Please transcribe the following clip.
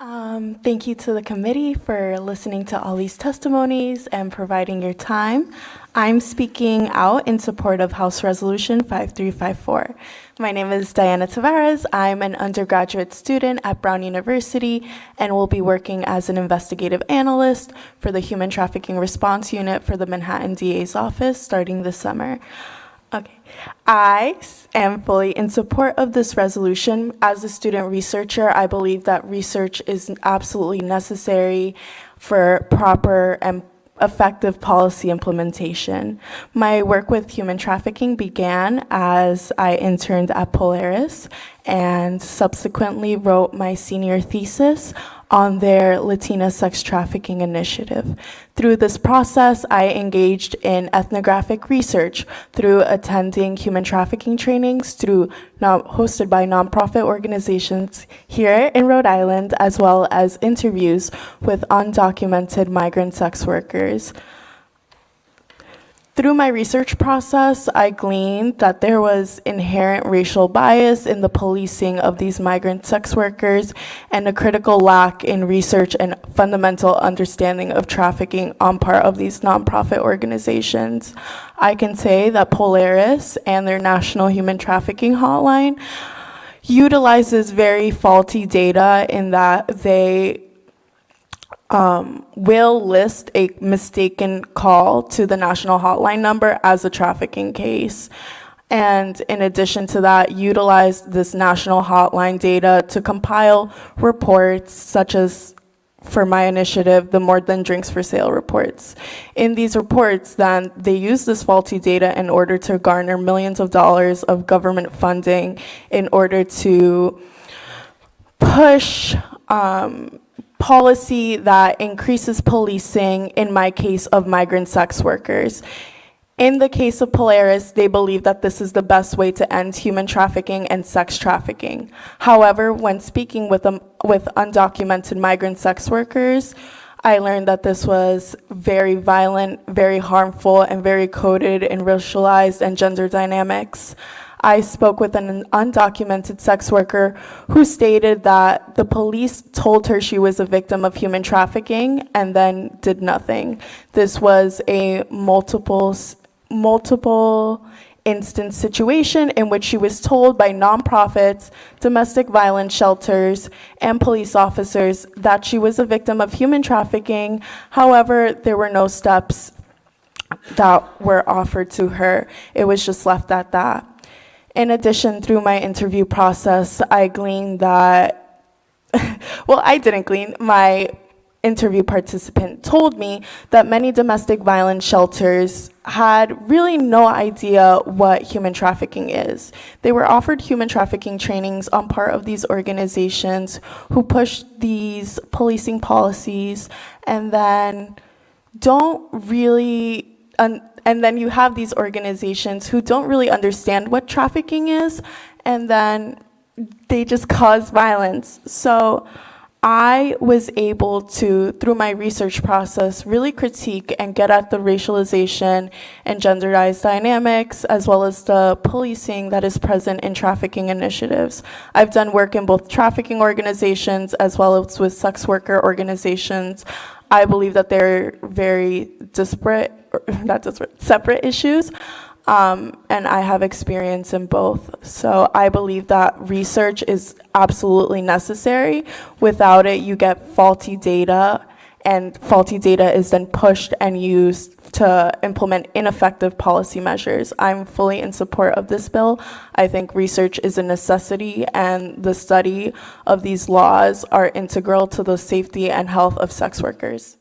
Thank you to the committee for listening to all these testimonies and providing your time. I'm speaking out in support of House Resolution 5354. My name is Diana Taveras. I'm an undergraduate student at Brown University and will be working as an investigative analyst for the Human Trafficking Response Unit for the Manhattan DA's office starting this summer. Okay. I am fully in support of this resolution. As a student researcher, I believe that research is absolutely necessary for proper and effective policy implementation. My work with human trafficking began as I interned at Polaris and subsequently wrote my senior thesis on their Latina Sex Trafficking Initiative. Through this process, I engaged in ethnographic research through attending human trafficking trainings hosted by nonprofit organizations here in Rhode Island, as well as interviews with undocumented migrant sex workers. Through my research process, I gleaned that there was inherent racial bias in the policing of these migrant sex workers and a critical lack in research and fundamental understanding of trafficking on part of these nonprofit organizations. I can say that Polaris and their National Human Trafficking Hotline utilizes very faulty data in that they will list a mistaken call to the national hotline number as a trafficking case. And in addition to that, utilize this national hotline data to compile reports such as, for my initiative, the More Than Drinks for Sale reports. In these reports, then, they use this faulty data in order to garner millions of dollars of government funding in order to push policy that increases policing, in my case, of migrant sex workers. In the case of Polaris, they believe that this is the best way to end human trafficking and sex trafficking. However, when speaking with undocumented migrant sex workers, I learned that this was very violent, very harmful, and very coded in racialized and gender dynamics. I spoke with an undocumented sex worker who stated that the police told her she was a victim of human trafficking and then did nothing. This was a multiple instance situation in which she was told by nonprofits, domestic violence shelters, and police officers that she was a victim of human trafficking. However, there were no steps that were offered to her. It was just left at that. In addition, through my interview process, I gleaned that, I didn't glean, my interview participant told me that many domestic violence shelters had really no idea what human trafficking is. They were offered human trafficking trainings on part of these organizations who push these policing policies and then and then you have these organizations who don't really understand what trafficking is, and then they just cause violence. So I was able to, through my research process, really critique and get at the racialization and genderized dynamics, as well as the policing that is present in trafficking initiatives. I've done work in both trafficking organizations as well as with sex worker organizations. I believe that they're very separate issues, and I have experience in both. So I believe that research is absolutely necessary. Without it, you get faulty data, and faulty data is then pushed and used to implement ineffective policy measures. I'm fully in support of this bill. I think research is a necessity, and the study of these laws are integral to the safety and health of sex workers.